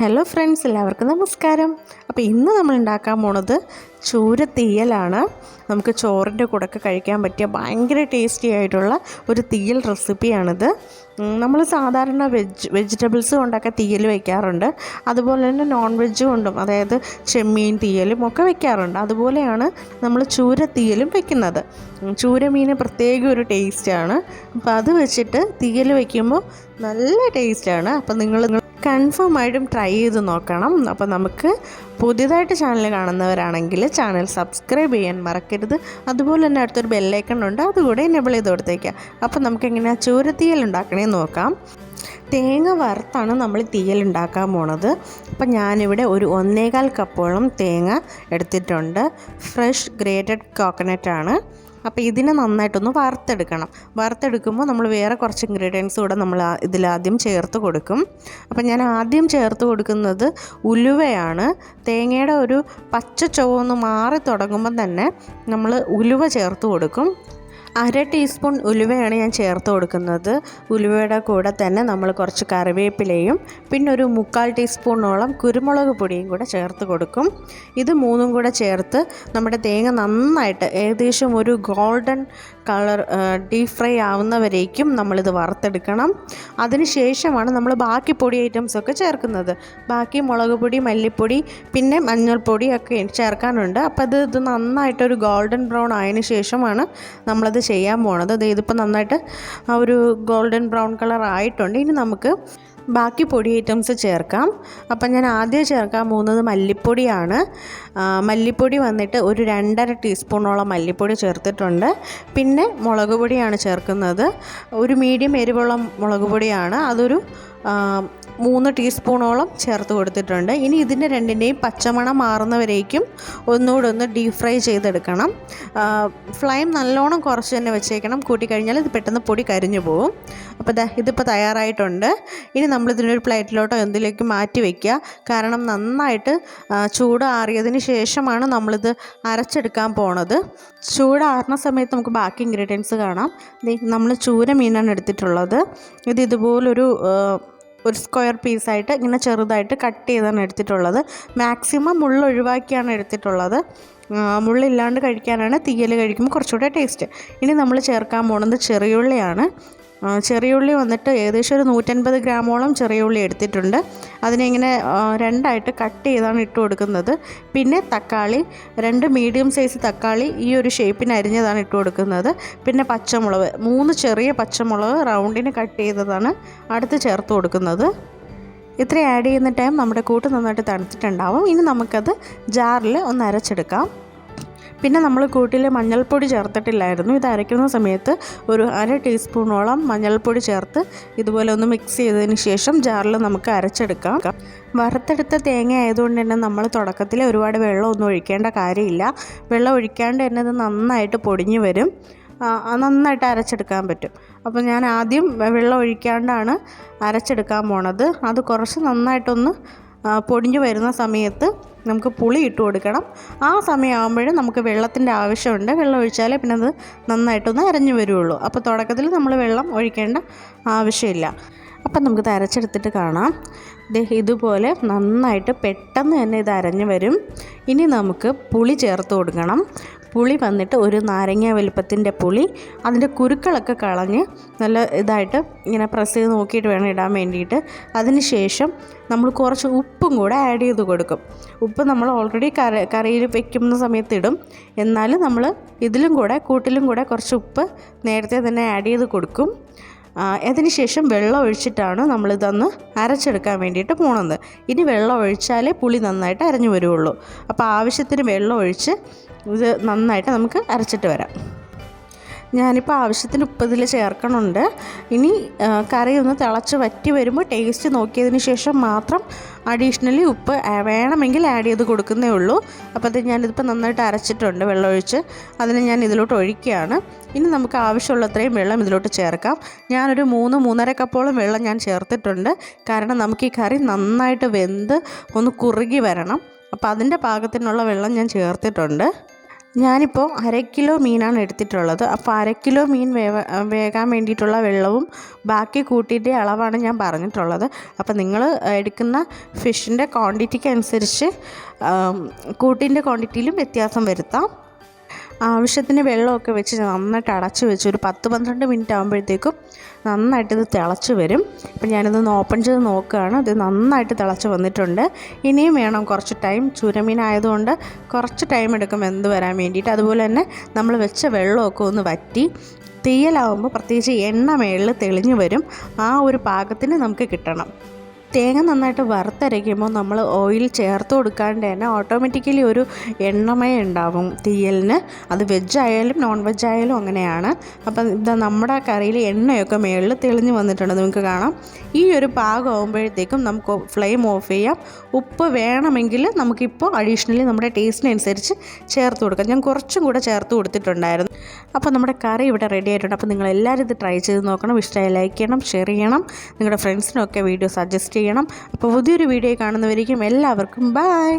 Hello friends, എല്ലാവർക്കും നമസ്കാരം. അപ്പോൾ ഇന്ന് നമ്മൾ ഉണ്ടാക്കാൻ പോണത് ചൂര തീയലാണ്. നമുക്ക് ചോറിൻ്റെ കൂടെയൊക്കെ കഴിക്കാൻ പറ്റിയ ഭയങ്കര ടേസ്റ്റി ആയിട്ടുള്ള ഒരു തീയൽ റെസിപ്പിയാണിത്. നമ്മൾ സാധാരണ വെജിറ്റബിൾസ് കൊണ്ടൊക്കെ തീയൽ വയ്ക്കാറുണ്ട്. അതുപോലെ തന്നെ നോൺ വെജ് കൊണ്ടും, അതായത് ചെമ്മീൻ തീയലും ഒക്കെ വയ്ക്കാറുണ്ട്. അതുപോലെയാണ് നമ്മൾ ചൂര തീയലും വയ്ക്കുന്നത്. ചൂര മീൻ പ്രത്യേക ഒരു ടേസ്റ്റാണ്. അപ്പോൾ അത് വെച്ചിട്ട് തീയൽ വയ്ക്കുമ്പോൾ നല്ല ടേസ്റ്റാണ്. അപ്പോൾ നിങ്ങൾ കൺഫേം ആയിട്ടും ട്രൈ ചെയ്ത് നോക്കണം. അപ്പോൾ നമുക്ക് പുതിയതായിട്ട് ചാനൽ കാണുന്നവരാണെങ്കിൽ ചാനൽ സബ്സ്ക്രൈബ് ചെയ്യാൻ മറക്കരുത്. അതുപോലെ തന്നെ അടുത്തൊരു ബെല്ലൈക്കൺ ഉണ്ട്, അതുകൂടെ എനേബിൾ ചെയ്ത് കൊടുത്തേക്കാം. അപ്പോൾ നമുക്കെങ്ങനെയാണ് ചൂരത്തീയൽ ഉണ്ടാക്കണേന്ന് നോക്കാം. തേങ്ങ വറുത്താണ് നമ്മൾ തീയൽ ഉണ്ടാക്കാൻ പോണത്. അപ്പം ഞാനിവിടെ ഒരു 1.25 കപ്പോളം തേങ്ങ എടുത്തിട്ടുണ്ട്. ഫ്രഷ് ഗ്രേറ്റഡ് കോക്കനട്ടാണ്. അപ്പോൾ ഇതിനെ നന്നായിട്ടൊന്ന് വറുത്തെടുക്കുമ്പോൾ നമ്മൾ വേറെ കുറച്ച് ഇൻഗ്രീഡിയൻസ് കൂടെ നമ്മൾ ഇതിലാദ്യം ചേർത്ത് കൊടുക്കും. അപ്പോൾ ഞാൻ ആദ്യം ചേർത്ത് കൊടുക്കുന്നത് ഉലുവയാണ്. തേങ്ങയുടെ ഒരു പച്ച ചുവ ഒന്ന് മാറി തുടങ്ങുമ്പോൾ തന്നെ നമ്മൾ ഉലുവ ചേർത്ത് കൊടുക്കും. 1/2 ടീസ്പൂൺ ഉലുവയാണ് ഞാൻ ചേർത്ത് കൊടുക്കുന്നത്. ഉലുവയുടെ കൂടെ തന്നെ നമ്മൾ കുറച്ച് കറിവേപ്പിലയും പിന്നെ ഒരു 3/4 ടീസ്പൂണോളം കുരുമുളക് പൊടിയും കൂടെ ചേർത്ത് കൊടുക്കും. ഇത് മൂന്നും കൂടെ ചേർത്ത് നമ്മുടെ തേങ്ങ നന്നായിട്ട് ഏകദേശം ഒരു ഗോൾഡൻ കളർ ഡീപ് ഫ്രൈ ആവുന്നവരേക്കും നമ്മളിത് വറുത്തെടുക്കണം. അതിന് ശേഷമാണ് നമ്മൾ ബാക്കി പൊടി ഐറ്റംസൊക്കെ ചേർക്കുന്നത്. ബാക്കി മുളക് പൊടി, മല്ലിപ്പൊടി, പിന്നെ മഞ്ഞൾപ്പൊടി ഒക്കെ ചേർക്കാനുണ്ട്. അപ്പോൾ ഇത് നന്നായിട്ടൊരു ഗോൾഡൻ ബ്രൗൺ ആയതിനു ശേഷമാണ് നമ്മളത് ചെയ്യാൻ പോണത്. ഇതിപ്പോൾ നന്നായിട്ട് ഒരു ഗോൾഡൻ ബ്രൗൺ കളർ ആയിട്ടുണ്ട്. ഇനി നമുക്ക് ബാക്കി പൊടി ഐറ്റംസ് ചേർക്കാം. അപ്പം ഞാൻ ആദ്യം ചേർക്കാൻ പോകുന്നത് മല്ലിപ്പൊടിയാണ്. മല്ലിപ്പൊടി വന്നിട്ട് ഒരു 2.5 ടീസ്പൂണോളം മല്ലിപ്പൊടി ചേർത്തിട്ടുണ്ട്. പിന്നെ മുളക് പൊടിയാണ് ചേർക്കുന്നത്. ഒരു മീഡിയം എരിവുള്ള മുളക് പൊടിയാണ്. അതൊരു 3 ടീസ്പൂണോളം ചേർത്ത് കൊടുത്തിട്ടുണ്ട്. ഇനി ഇതിൻ്റെ രണ്ടിൻ്റെയും പച്ചമണം മാറുന്നവരേക്കും ഒന്നുകൂടെ ഒന്ന് ഡീപ് ഫ്രൈ ചെയ്തെടുക്കണം. ഫ്ലെയിം നല്ലോണം കുറച്ച് തന്നെ വെച്ചേക്കണം. കൂട്ടിക്കഴിഞ്ഞാൽ ഇത് പെട്ടെന്ന് പൊടി കരിഞ്ഞു പോകും. അപ്പോൾ ഇതിപ്പോൾ തയ്യാറായിട്ടുണ്ട്. ഇനി നമ്മളിതിനൊരു പ്ലേറ്റിലോട്ടോ എന്തിലേക്ക് മാറ്റി വയ്ക്കുക. കാരണം നന്നായിട്ട് ചൂടാറിയതിന് ശേഷമാണ് നമ്മളിത് അരച്ചെടുക്കാൻ പോണത്. ചൂടാറുന്ന സമയത്ത് നമുക്ക് ബാക്കി ഇൻഗ്രീഡിയൻസ് കാണാം. നമ്മൾ ചൂര മീനാണ് എടുത്തിട്ടുള്ളത്. ഇതുപോലൊരു സ്ക്വയർ പീസായിട്ട് ഇങ്ങനെ ചെറുതായിട്ട് കട്ട് ചെയ്താണ് എടുത്തിട്ടുള്ളത്. മാക്സിമം മുള്ള ഒഴിവാക്കിയാണ് എടുത്തിട്ടുള്ളത്. മുള്ളില്ലാണ്ട് കഴിക്കാനാണ് തീയൽ കഴിക്കുമ്പോൾ കുറച്ചുകൂടെ ടേസ്റ്റ്. ഇനി നമ്മൾ ചേർക്കാൻ പോകുന്നത് ചെറിയുള്ളിയാണ്. ചെറിയുള്ളി വന്നിട്ട് ഏകദേശം ഒരു 150 ഗ്രാമോളം ചെറിയുള്ളി എടുത്തിട്ടുണ്ട്. അതിനെ ഇങ്ങനെ 2ആയിട്ട് കട്ട് ചെയ്താണ് ഇട്ട് കൊടുക്കുന്നത്. പിന്നെ തക്കാളി, 2 മീഡിയം സൈസ് തക്കാളി ഈ ഒരു ഷേപ്പിന് അരിഞ്ഞതാണ് ഇട്ട് കൊടുക്കുന്നത്. പിന്നെ പച്ചമുളക്, 3 ചെറിയ പച്ചമുളക് റൗണ്ടിന് കട്ട് ചെയ്തതാണ് അടുത്ത് ചേർത്ത് കൊടുക്കുന്നത്. ഇത്ര ആഡ് ചെയ്യുന്ന ടൈം നമ്മുടെ കൂട്ട് നന്നായിട്ട് തണുത്തിട്ടുണ്ടാവും. ഇനി നമുക്കത് ജാറിൽ ഒന്ന് അരച്ചെടുക്കാം. പിന്നെ നമ്മൾ കൂട്ടിൽ മഞ്ഞൾപ്പൊടി ചേർത്തിട്ടില്ലായിരുന്നു. ഇത് അരയ്ക്കുന്ന സമയത്ത് ഒരു 1/2 ടീസ്പൂണോളം മഞ്ഞൾപ്പൊടി ചേർത്ത് ഇതുപോലെ ഒന്ന് മിക്സ് ചെയ്തതിന് ശേഷം ജാറിൽ നമുക്ക് അരച്ചെടുക്കാം. വറുത്തെടുത്ത തേങ്ങ ആയതുകൊണ്ട് തന്നെ നമ്മൾ തുടക്കത്തിൽ ഒരുപാട് വെള്ളമൊന്നും ഒഴിക്കേണ്ട കാര്യമില്ല. വെള്ളം ഒഴിക്കാണ്ട് തന്നെ ഇത് നന്നായിട്ട് പൊടിഞ്ഞു വരും. നന്നായിട്ട് അരച്ചെടുക്കാൻ പറ്റും. അപ്പോൾ ഞാൻ ആദ്യം വെള്ളം ഒഴിക്കാണ്ടാണ് അരച്ചെടുക്കാൻ പോണത്. അത് കുറച്ച് നന്നായിട്ടൊന്ന് പൊടിഞ്ഞു വരുന്ന സമയത്ത് നമുക്ക് പുളി ഇട്ട് കൊടുക്കണം. ആ സമയമാകുമ്പോഴും നമുക്ക് വെള്ളത്തിൻ്റെ ആവശ്യമുണ്ട്. വെള്ളം ഒഴിച്ചാലേ പിന്നെ അത് നന്നായിട്ടൊന്ന് അരഞ്ഞു വരുള്ളൂ. അപ്പോൾ തുടക്കത്തിൽ നമ്മൾ വെള്ളം ഒഴിക്കേണ്ട ആവശ്യമില്ല. അപ്പം നമുക്കിത് അരച്ചെടുത്തിട്ട് കാണാം. ഇതുപോലെ നന്നായിട്ട് പെട്ടെന്ന് തന്നെ ഇത് അരഞ്ഞു വരും. ഇനി നമുക്ക് പുളി ചേർത്ത് കൊടുക്കണം. പുളി വന്നിട്ട് ഒരു നാരങ്ങ വലുപ്പത്തിൻ്റെ പുളി. അതിൻ്റെ കുരുക്കളൊക്കെ കളഞ്ഞ് നല്ല ഇതായിട്ട് ഇങ്ങനെ പ്രസ് ചെയ്ത് നോക്കിയിട്ട് വേണം ഇടാൻ വേണ്ടിയിട്ട്. അതിന് ശേഷം നമ്മൾ കുറച്ച് ഉപ്പും കൂടെ ആഡ് ചെയ്ത് കൊടുക്കും. ഉപ്പ് നമ്മൾ ഓൾറെഡി കറിയിൽ വയ്ക്കുന്ന സമയത്ത് ഇടും. എന്നാലും നമ്മൾ ഇതിലും കൂടെ കൂട്ടിലും കൂടെ കുറച്ച് ഉപ്പ് നേരത്തെ തന്നെ ആഡ് ചെയ്ത് കൊടുക്കും. അതിന് ശേഷം വെള്ളം ഒഴിച്ചിട്ടാണ് നമ്മളിതൊന്ന് അരച്ചെടുക്കാൻ വേണ്ടിയിട്ട് പോകുന്നത്. ഇനി വെള്ളം ഒഴിച്ചാലേ പുളി നന്നായിട്ട് അരഞ്ഞു വരുള്ളൂ. അപ്പോൾ ആവശ്യത്തിന് വെള്ളം ഒഴിച്ച് ഇത് നന്നായിട്ട് നമുക്ക് അരച്ചിട്ട് വരാം. ഞാനിപ്പോൾ ആവശ്യത്തിന് ഉപ്പ് ഇതിൽ ചേർക്കണുണ്ട്. ഇനി കറി ഒന്ന് തിളച്ച് വറ്റി വരുമ്പോൾ ടേസ്റ്റ് നോക്കിയതിന് ശേഷം മാത്രം അഡീഷണലി ഉപ്പ് വേണമെങ്കിൽ ആഡ് ചെയ്ത് കൊടുക്കുന്നേ ഉള്ളൂ. അപ്പോൾ ഞാനിതിപ്പോൾ നന്നായിട്ട് അരച്ചിട്ടുണ്ട് വെള്ളമൊഴിച്ച്. അതിന് ഞാൻ ഇതിലോട്ട് ഒഴിക്കുകയാണ്. ഇനി നമുക്ക് ആവശ്യമുള്ളത്രയും വെള്ളം ഇതിലോട്ട് ചേർക്കാം. ഞാനൊരു 3-3.5 കപ്പോളം വെള്ളം ഞാൻ ചേർത്തിട്ടുണ്ട്. കാരണം നമുക്ക് ഈ കറി നന്നായിട്ട് വെന്ത് ഒന്ന് കുറുകി വരണം. അപ്പോൾ അതിൻ്റെ പാകത്തിനുള്ള വെള്ളം ഞാൻ ചേർത്തിട്ടുണ്ട്. ഞാനിപ്പോൾ 1/2 കിലോ മീനാണ് എടുത്തിട്ടുള്ളത്. അപ്പോൾ 1/2 കിലോ മീൻ വേകാൻ വേണ്ടിയിട്ടുള്ള വെള്ളവും ബാക്കി കൂട്ടിൻ്റെ അളവാണ് ഞാൻ പറഞ്ഞിട്ടുള്ളത്. അപ്പോൾ നിങ്ങൾ എടുക്കുന്ന ഫിഷിൻ്റെ ക്വാണ്ടിറ്റിക്ക് അനുസരിച്ച് കൂട്ടിൻ്റെ ക്വാണ്ടിറ്റിയിലും വ്യത്യാസം വരുത്താം. ആവശ്യത്തിന് വെള്ളമൊക്കെ വെച്ച് നന്നായിട്ട് അടച്ച് വെച്ച് ഒരു 10-12 മിനിറ്റ് ആകുമ്പോഴത്തേക്കും നന്നായിട്ട് ഇത് തിളച്ച് വരും. അപ്പോൾ ഞാനിതൊന്ന് ഓപ്പൺ ചെയ്ത് നോക്കുകയാണ്. ഇത് നന്നായിട്ട് തിളച്ച് വന്നിട്ടുണ്ട്. ഇനിയും വേണം കുറച്ച് ടൈം. ചൂരമീൻ ആയതുകൊണ്ട് കുറച്ച് ടൈം എടുക്കും വെന്ത് വരാൻ വേണ്ടിയിട്ട്. അതുപോലെ തന്നെ നമ്മൾ വെച്ച വെള്ളമൊക്കെ ഒന്ന് വറ്റി തീയലാവുമ്പോൾ പ്രത്യേകിച്ച് എണ്ണ മേളിൽ തെളിഞ്ഞു വരും. ആ ഒരു പാകത്തിന് നമുക്ക് കിട്ടണം. തേങ്ങ നന്നായിട്ട് വറുത്തരയ്ക്കുമ്പോൾ നമ്മൾ ഓയിൽ ചേർത്ത് കൊടുക്കാണ്ട് തന്നെ ഓട്ടോമാറ്റിക്കലി ഒരു എണ്ണമയം ഉണ്ടാവും തീയലിന്. അത് വെജ് ആയാലും നോൺ വെജ് ആയാലും അങ്ങനെയാണ്. അപ്പം ഇതാ നമ്മുടെ കറിയിൽ എണ്ണയൊക്കെ മുകളിൽ തെളിഞ്ഞ് വന്നിട്ടുണ്ട്, നിങ്ങൾക്ക് കാണാം. ഈ ഒരു പാകം ആകുമ്പോഴത്തേക്കും നമുക്ക് ഫ്ലെയിം ഓഫ് ചെയ്യാം. ഉപ്പ് വേണമെങ്കിൽ നമുക്കിപ്പോൾ അഡീഷണലി നമ്മുടെ ടേസ്റ്റിനനുസരിച്ച് ചേർത്ത് കൊടുക്കാം. ഞാൻ കുറച്ചും കൂടെ ചേർത്ത് കൊടുത്തിട്ടുണ്ടായിരുന്നു. അപ്പോൾ നമ്മുടെ കറി ഇവിടെ റെഡി ആയിട്ടുണ്ട്. അപ്പോൾ നിങ്ങളെല്ലാവരും ഇത് ട്രൈ ചെയ്ത് നോക്കണം. ഇഷ്ടമായി ലൈക്ക് ചെയ്യണം, ഷെയർ ചെയ്യണം, നിങ്ങളുടെ ഫ്രണ്ട്സിനൊക്കെ വീഡിയോ സജസ്റ്റ് ചെയ്യണം. അപ്പോൾ പുതിയൊരു വീഡിയോ കാണുന്നവരേക്കും എല്ലാവർക്കും ബൈ.